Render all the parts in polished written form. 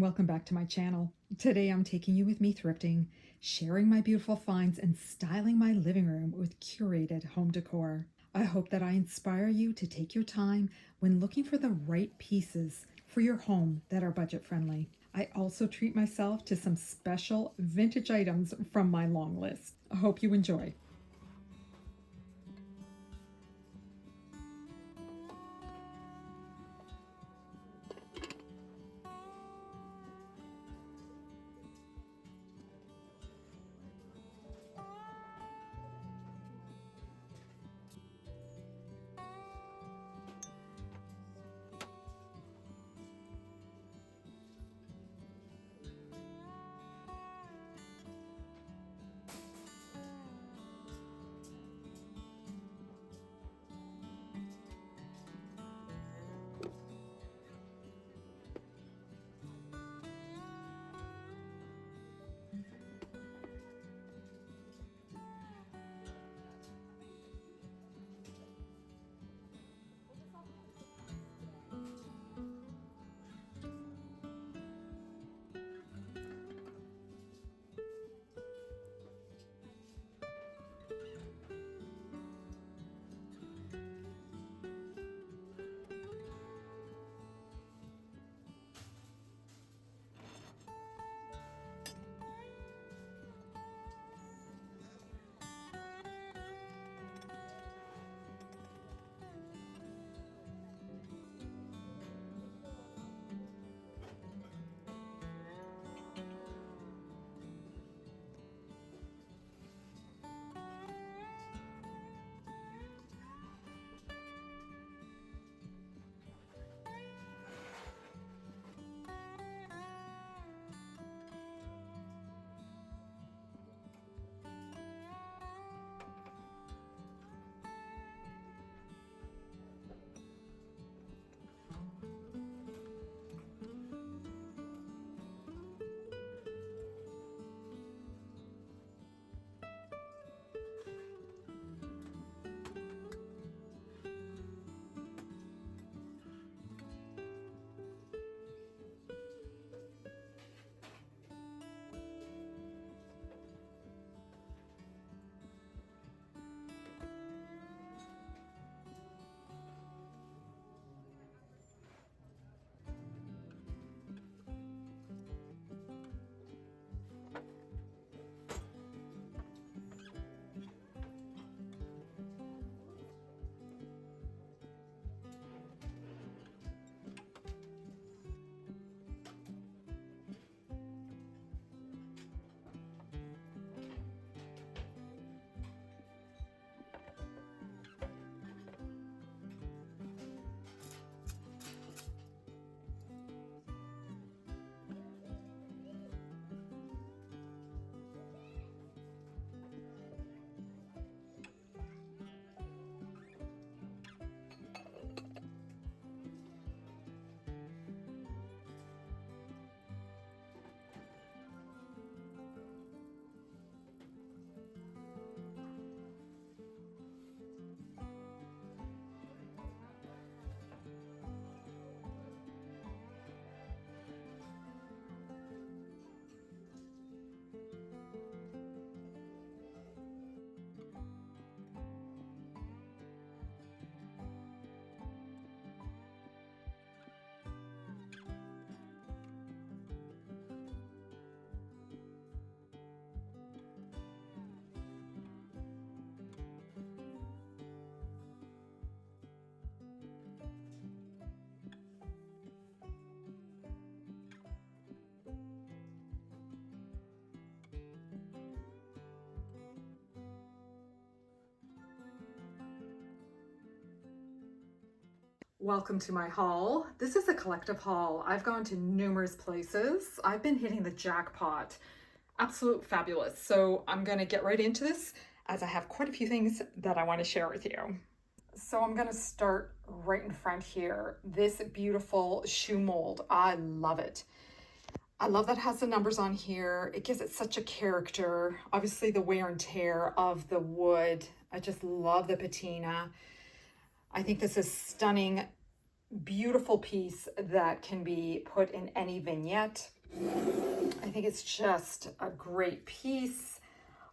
welcome back to my channel. Today I'm taking you with me thrifting, sharing my beautiful finds, and styling my living room with curated home decor. I hope that I inspire you to take your time when looking for the right pieces for your home that are budget friendly. I also treat myself to some special vintage items from my long list. I hope you enjoy. Welcome to my haul. This is a collective haul. I've gone to numerous places. I've been hitting the jackpot. Absolute fabulous. So I'm going to get right into this as I have quite a few things that I want to share with you. So I'm going to start right in front here. This beautiful shoe mold. I love it. I love that it has the numbers on here. It gives it such a character. Obviously the wear and tear of the wood. I just love the patina. I think this is stunning, beautiful piece that can be put in any vignette. I think it's just a great piece.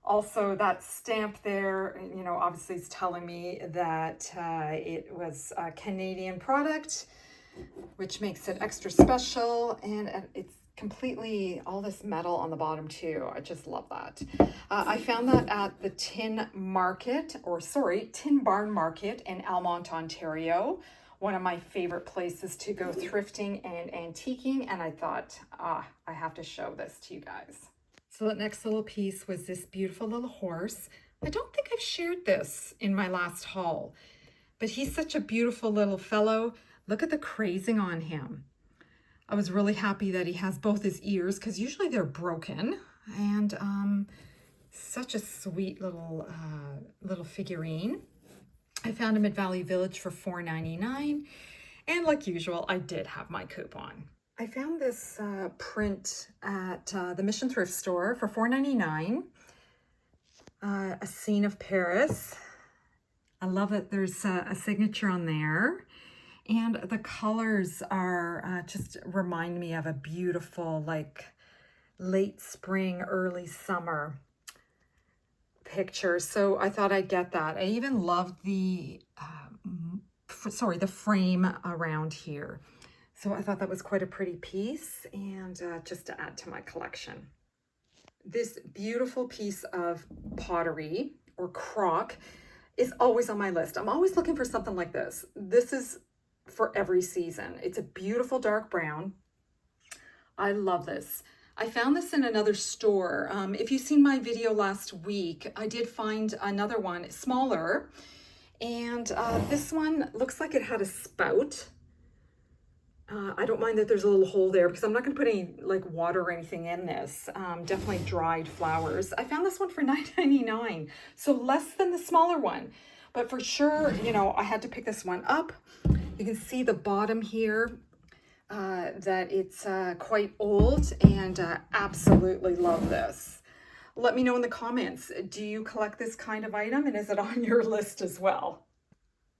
Also, that stamp there, you know, obviously is telling me that it was a Canadian product, which makes it extra special. And it's completely all this metal on the bottom too. I just love that. I found that at the Tin Barn Market in Almont, Ontario. One of my favorite places to go thrifting and antiquing. And I thought, I have to show this to you guys. So the next little piece was this beautiful little horse. I don't think I've shared this in my last haul, but he's such a beautiful little fellow. Look at the crazing on him. I was really happy that he has both his ears because usually they're broken. And such a sweet little figurine. I found him at Value Village for $4.99. And like usual, I did have my coupon. I found this print at the Mission Thrift Store for $4.99. A Scene of Paris. I love that there's a signature on there. And the colors are just remind me of a beautiful, like, late spring, early summer picture. So I thought I'd get that. I even loved the, the frame around here. So I thought that was quite a pretty piece, and just to add to my collection. This beautiful piece of pottery or crock is always on my list. I'm always looking for something like this. This is for every season. It's a beautiful dark brown. I love this. I found this in another store. If you've seen my video last week, I did find another one smaller, and this one looks like it had a spout. I don't mind that there's a little hole there because I'm not going to put any like water or anything in this. Definitely dried flowers. I found this one for $9.99, so less than the smaller one. But for sure, you know, I had to pick this one up. You can see the bottom here that it's quite old, and absolutely love this. Let me know in the comments, do you collect this kind of item, and is it on your list as well?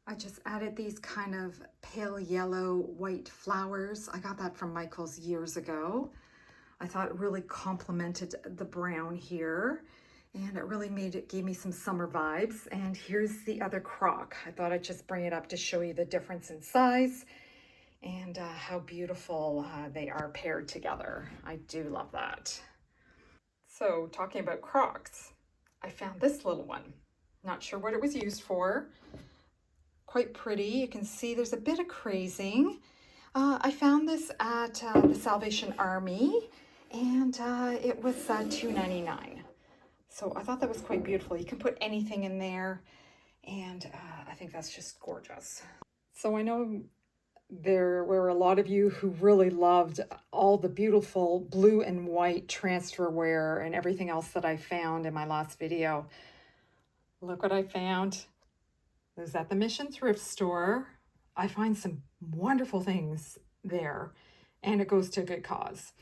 I just added these kind of pale yellow white flowers. I got that from Michael's years ago. I thought it really complemented the brown here, and it really gave me some summer vibes. And here's the other crock. I thought I'd just bring it up to show you the difference in size and how beautiful they are paired together. I do love that. So talking about crocks, I found this little one. Not sure what it was used for. Quite pretty. You can see there's a bit of crazing. I found this at the Salvation Army, and it was $2.99. So I thought that was quite beautiful. You can put anything in there, and I think that's just gorgeous. So I know there were a lot of you who really loved all the beautiful blue and white transfer wear and everything else that I found in my last video. Look what I found. It was at the Mission Thrift Store. I find some wonderful things there, and it goes to a good cause.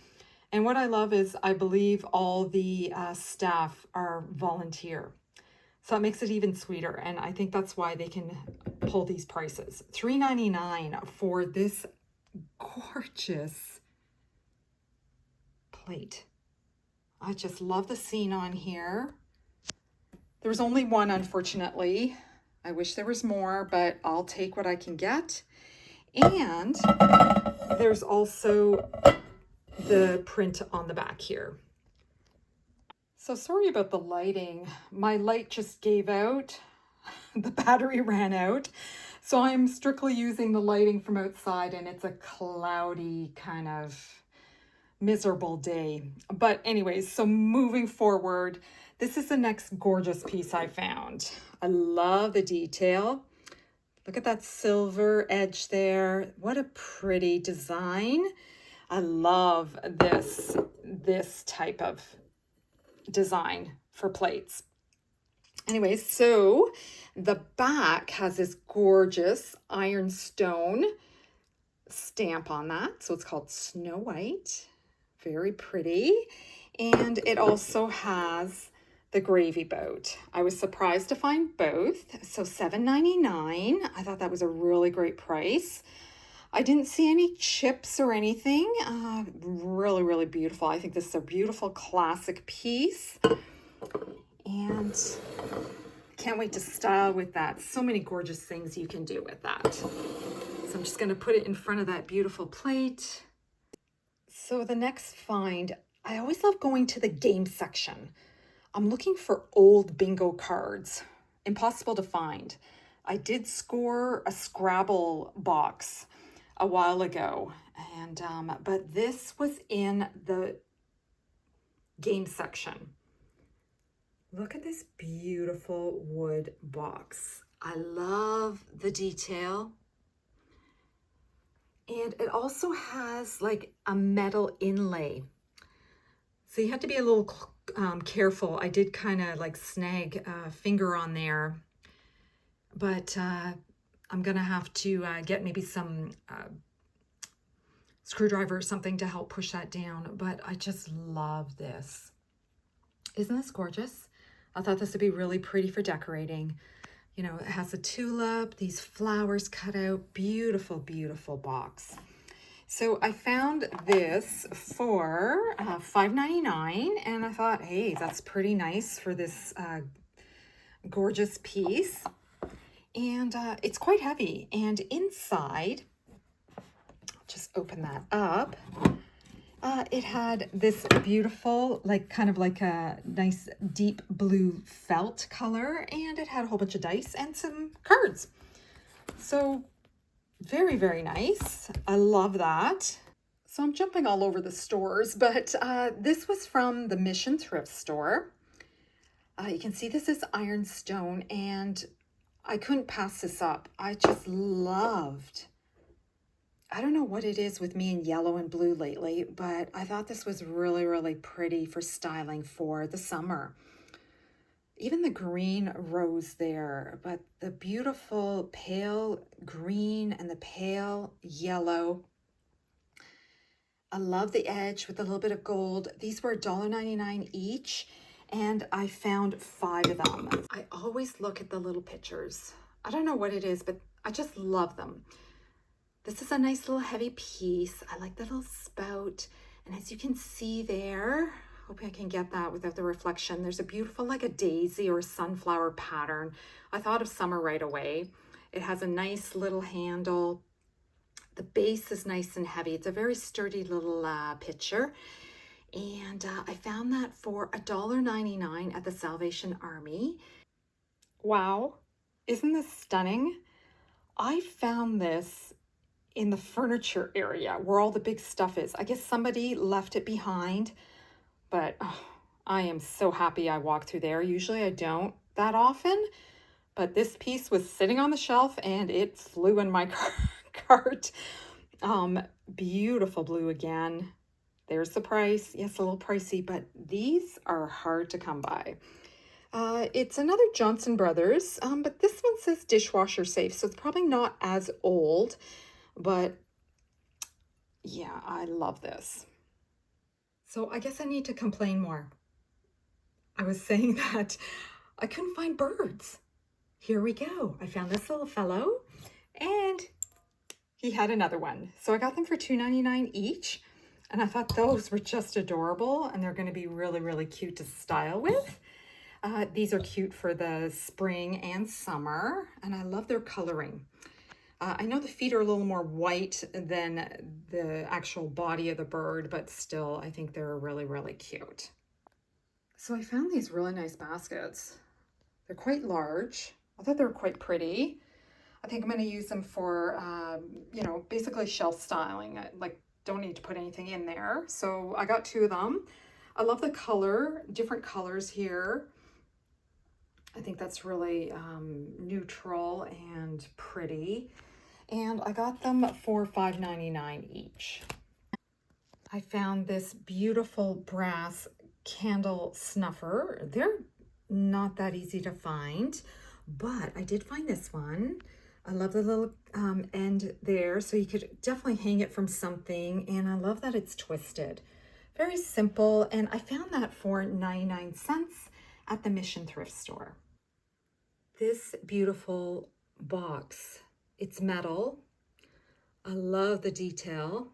And what I love is I believe all the staff are volunteer. So it makes it even sweeter, and I think that's why they can pull these prices. $3.99 for this gorgeous plate. I just love the scene on here. There's only one, unfortunately. I wish there was more, but I'll take what I can get. And there's also the print on the back here. So sorry about the lighting. My light just gave out. The battery ran out. So I'm strictly using the lighting from outside, and it's a cloudy kind of miserable day. But anyways, so moving forward, this is the next gorgeous piece I found. I love the detail. Look at that silver edge there. What a pretty design. I love this type of design for plates. Anyways, so the back has this gorgeous ironstone stamp on that. So it's called Snow White. Very pretty. And it also has the gravy boat. I was surprised to find both. So $7.99. I thought that was a really great price. I didn't see any chips or anything. Really, really beautiful. I think this is a beautiful classic piece. And can't wait to style with that. So many gorgeous things you can do with that. So I'm just going to put it in front of that beautiful plate. So the next find, I always love going to the game section. I'm looking for old bingo cards. Impossible to find. I did score a Scrabble box a while ago, and but this was in the game section. Look at this beautiful wood box. I love the detail. And it also has like a metal inlay. So you have to be a little careful. I did kind of like snag a finger on there, but I'm gonna have to get maybe some screwdriver or something to help push that down. But I just love this. Isn't this gorgeous? I thought this would be really pretty for decorating. You know, it has a tulip, these flowers cut out, beautiful, beautiful box. So I found this for $5.99, and I thought, hey, that's pretty nice for this gorgeous piece. And it's quite heavy. And inside, I'll just open that up. It had this beautiful, like kind of like a nice deep blue felt color, and it had a whole bunch of dice and some cards. So very, very nice. I love that. So I'm jumping all over the stores, but this was from the Mission Thrift Store. You can see this is ironstone, and I couldn't pass this up. I just loved, I don't know what it is with me in yellow and blue lately, but I thought this was really, really pretty for styling for the summer. Even the green rose there, but the beautiful pale green and the pale yellow. I love the edge with a little bit of gold. These were $1.99 each, and I found 5 of them. I always look at the little pictures. I don't know what it is, but I just love them. This is a nice little heavy piece. I like the little spout. And as you can see there, hope I can get that without the reflection. There's a beautiful, like a daisy or a sunflower pattern. I thought of summer right away. It has a nice little handle. The base is nice and heavy. It's a very sturdy little pitcher. And I found that for $1.99 at the Salvation Army. Wow, isn't this stunning? I found this in the furniture area where all the big stuff is. I guess somebody left it behind, but I am so happy I walked through there. Usually I don't that often, but this piece was sitting on the shelf and it flew in my cart. Beautiful blue again. There's the price. Yes, a little pricey, but these are hard to come by. It's another Johnson Brothers, but this one says dishwasher safe, so it's probably not as old. But yeah, I love this. So I guess I need to complain more. I was saying that I couldn't find birds. Here we go. I found this little fellow, and he had another one. So I got them for $2.99 each, and I thought those were just adorable, and they're going to be really, really cute to style with. These are cute for the spring and summer, and I love their coloring. I know the feet are a little more white than the actual body of the bird, but still, I think they're really, really cute. So I found these really nice baskets. They're quite large. I thought they were quite pretty. I think I'm going to use them for, you know, basically shelf styling. I, like, don't need to put anything in there. So I got 2 of them. I love the color, different colors here. I think that's really neutral and pretty. And I got them for $5.99 each. I found this beautiful brass candle snuffer. They're not that easy to find, but I did find this one. I love the little end there, so you could definitely hang it from something, and I love that it's twisted. Very simple, and I found that for 99 cents at the Mission Thrift Store. This beautiful box, it's metal. I love the detail.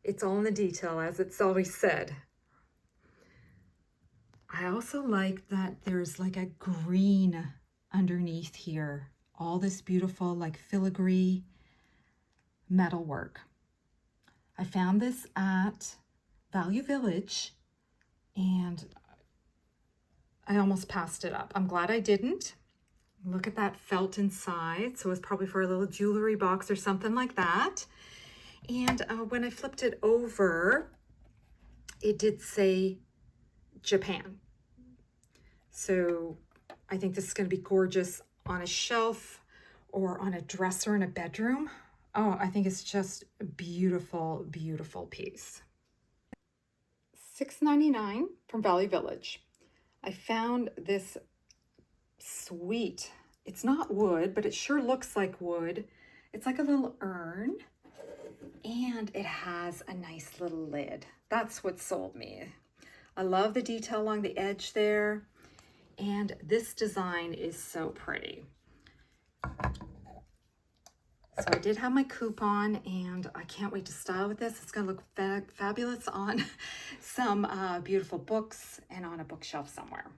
It's all in the detail, as it's always said. I also like that there's like a green underneath here. All this beautiful like filigree metalwork. I found this at Value Village and I almost passed it up. I'm glad I didn't. Look at that felt inside. So it's probably for a little jewelry box or something like that. And when I flipped it over, it did say Japan. So I think this is going to be gorgeous on a shelf or on a dresser in a bedroom. Oh, I think it's just a beautiful, beautiful piece. $6.99 from Value Village. I found this sweet, it's not wood, but it sure looks like wood. It's like a little urn and it has a nice little lid. That's what sold me. I love the detail along the edge there. And this design is so pretty. So I did have my coupon and I can't wait to style with this. It's gonna look fabulous on some beautiful books and on a bookshelf somewhere.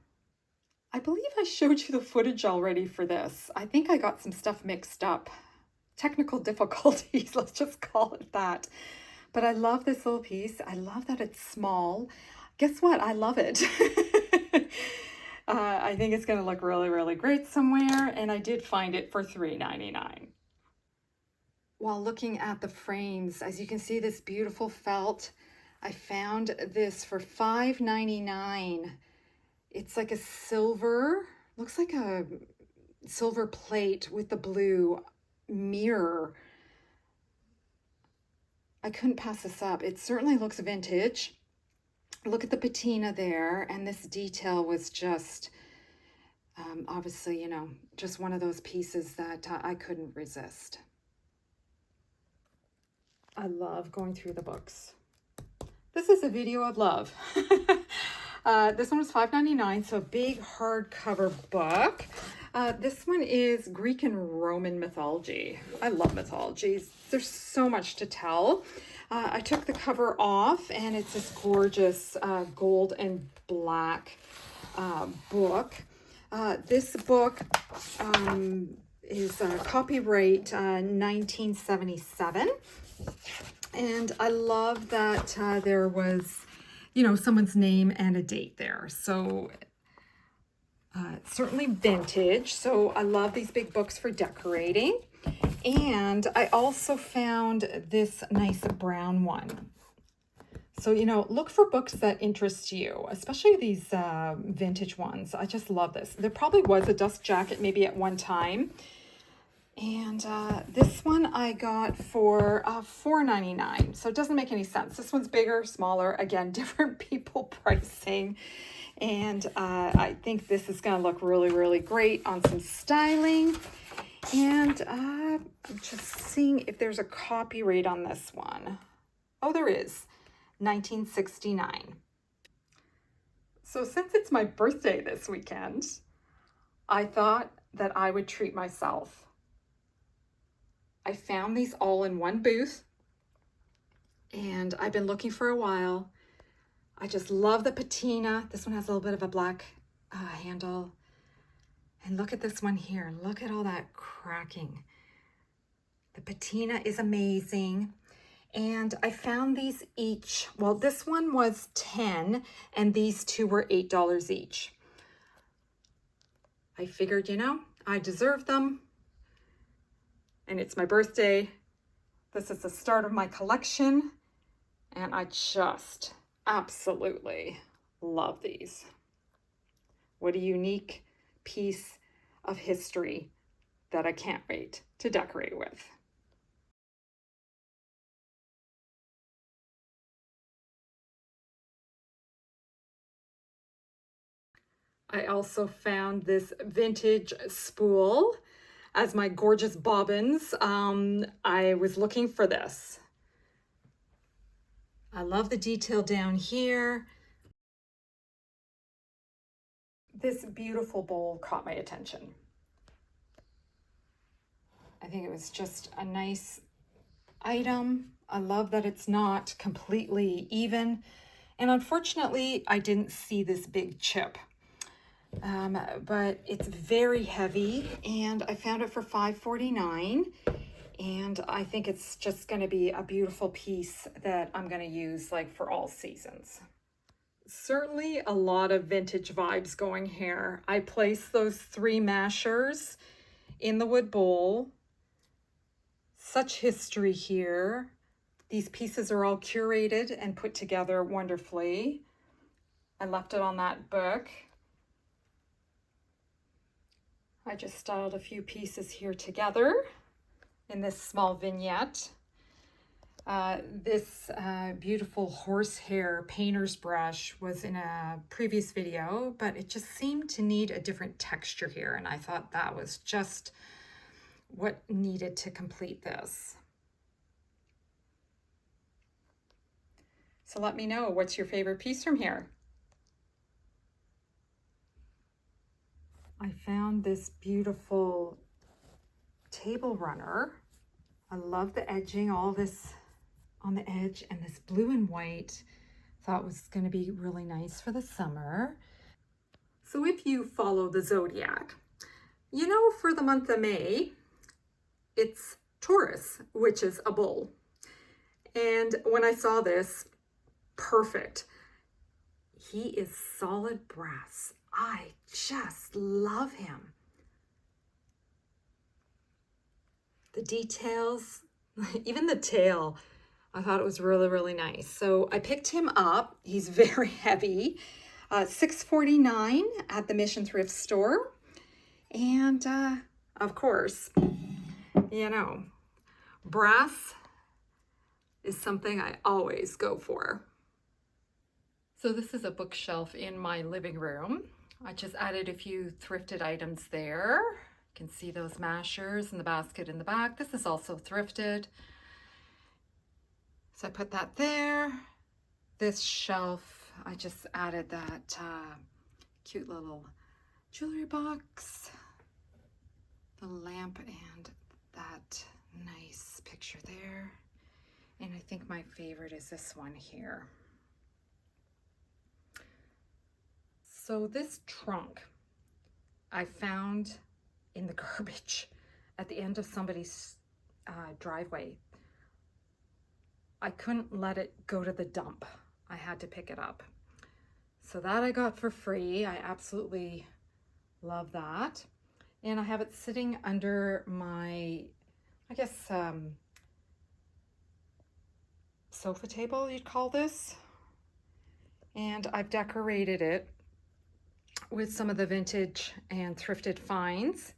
I believe I showed you the footage already for this. I think I got some stuff mixed up. Technical difficulties, let's just call it that. But I love this little piece. I love that it's small. Guess what? I love it. I think it's going to look really, really great somewhere. And I did find it for $3.99. While looking at the frames, as you can see, this beautiful felt, I found this for $5.99. It's like a silver, looks like a silver plate with the blue mirror. I couldn't pass this up. It certainly looks vintage. Look at the patina there, and this detail was just, obviously, you know, just one of those pieces that I couldn't resist. I love going through the books. This is a video of love. This one was $5.99, so a big hardcover book. This one is Greek and Roman mythology. I love mythologies. There's so much to tell. I took the cover off and it's this gorgeous gold and black book. This book is copyright 1977. And I love that there was, you know, someone's name and a date there. So certainly vintage. So I love these big books for decorating. And I also found this nice brown one. So, you know, look for books that interest you, especially these vintage ones. I just love this. There probably was a dust jacket maybe at one time. And this one I got for $4.99. So it doesn't make any sense. This one's bigger, smaller, again, different people pricing. And I think this is going to look really, really great on some styling. And I'm just seeing if there's a copyright on this one. Oh, there is. 1969. So since it's my birthday this weekend, I thought that I would treat myself. I found these all in one booth and I've been looking for a while. I just love the patina. This one has a little bit of a black handle. And look at this one here. Look at all that cracking. The patina is amazing. And I found these each, well, this one was $10 and these two were $8 each. I figured, you know, I deserve them. And it's my birthday. This is the start of my collection. And I just absolutely love these. What a unique piece of history that I can't wait to decorate with. I also found this vintage spool as my gorgeous bobbins. I was looking for this. I love the detail down here. This beautiful bowl caught my attention. I think it was just a nice item. I love that it's not completely even. And unfortunately, I didn't see this big chip. But it's very heavy, and I found it for $5.49. And I think it's just going to be a beautiful piece that I'm going to use like for all seasons. Certainly a lot of vintage vibes going here. I placed those 3 mashers in the wood bowl. Such history here. These pieces are all curated and put together wonderfully. I left it on that book. I just styled a few pieces here together in this small vignette. This beautiful horsehair painter's brush was in a previous video, but it just seemed to need a different texture here, and I thought that was just what needed to complete this. So let me know, what's your favorite piece from here? I found this beautiful table runner. I love the edging, all this on the edge, and this blue and white. Thought was going to be really nice for the summer. So if you follow the zodiac, you know for the month of May, it's Taurus, which is a bull. And when I saw this, perfect. He is solid brass. I just love him. The details, even the tail, I thought it was really, really nice. So I picked him up. He's very heavy. $6.49 at the Mission Thrift Store. And of course, you know, brass is something I always go for. So this is a bookshelf in my living room. I just added a few thrifted items there. You can see those mashers and the basket in the back. This is also thrifted. So I put that there. This shelf, I just added that cute little jewelry box, the lamp, and that nice picture there. And I think my favorite is this one here. So this trunk I found in the garbage at the end of somebody's driveway. I couldn't let it go to the dump. I had to pick it up. So that I got for free. I absolutely love that. And I have it sitting under my, I guess, sofa table, you'd call this. And I've decorated it with some of the vintage and thrifted finds.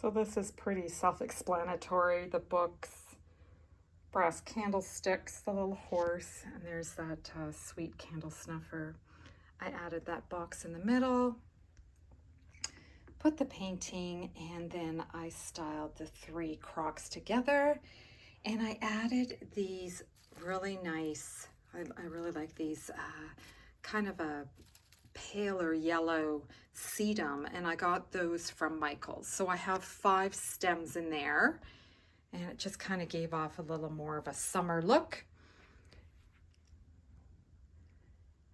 So this is pretty self-explanatory. The books, brass candlesticks, the little horse, and there's that sweet candle snuffer. I added that box in the middle, put the painting, and then I styled the 3 Crocs together. And I added these really nice, I really like these, kind of a paler yellow sedum, and I got those from Michael's. So I have 5 stems in there, and it just kind of gave off a little more of a summer look.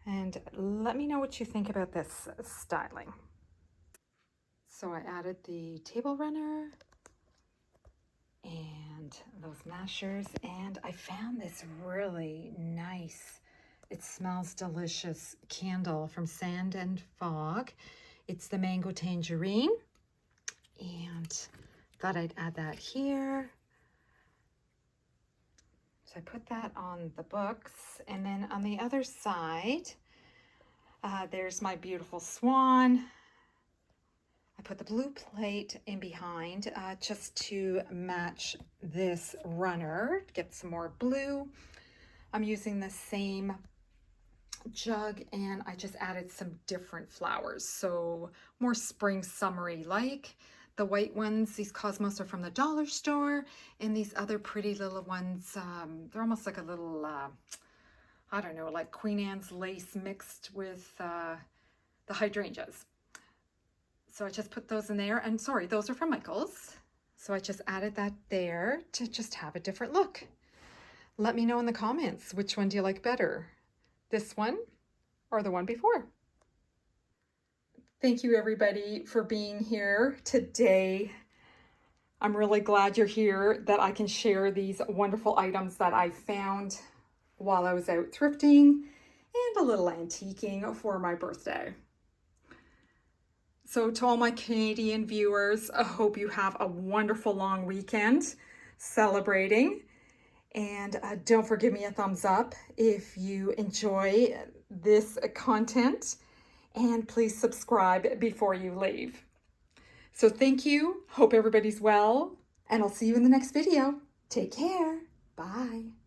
And let me know what you think about this styling. So I added the table runner and those mashers, and I found this really nice, it smells delicious candle from Sand and Fog. It's the mango tangerine, and thought I'd add that here. So I put that on the books, and then on the other side, there's my beautiful swan. I put the blue plate in behind just to match this runner, get some more blue. I'm using the same jug, and I just added some different flowers, so more spring summery like. The white ones, these Cosmos, are from the dollar store, and these other pretty little ones, they're almost like a little, I don't know, like Queen Anne's lace mixed with the hydrangeas. So I just put those in there, and sorry, those are from Michael's. So I just added that there to just have a different look. Let me know in the comments, which one do you like better? This one or the one before? Thank you everybody for being here today. I'm really glad you're here, that I can share these wonderful items that I found while I was out thrifting and a little antiquing for my birthday. So to all my Canadian viewers, I hope you have a wonderful long weekend celebrating. And don't forget me a thumbs up if you enjoy this content. And please subscribe before you leave. So thank you. Hope everybody's well. And I'll see you in the next video. Take care. Bye.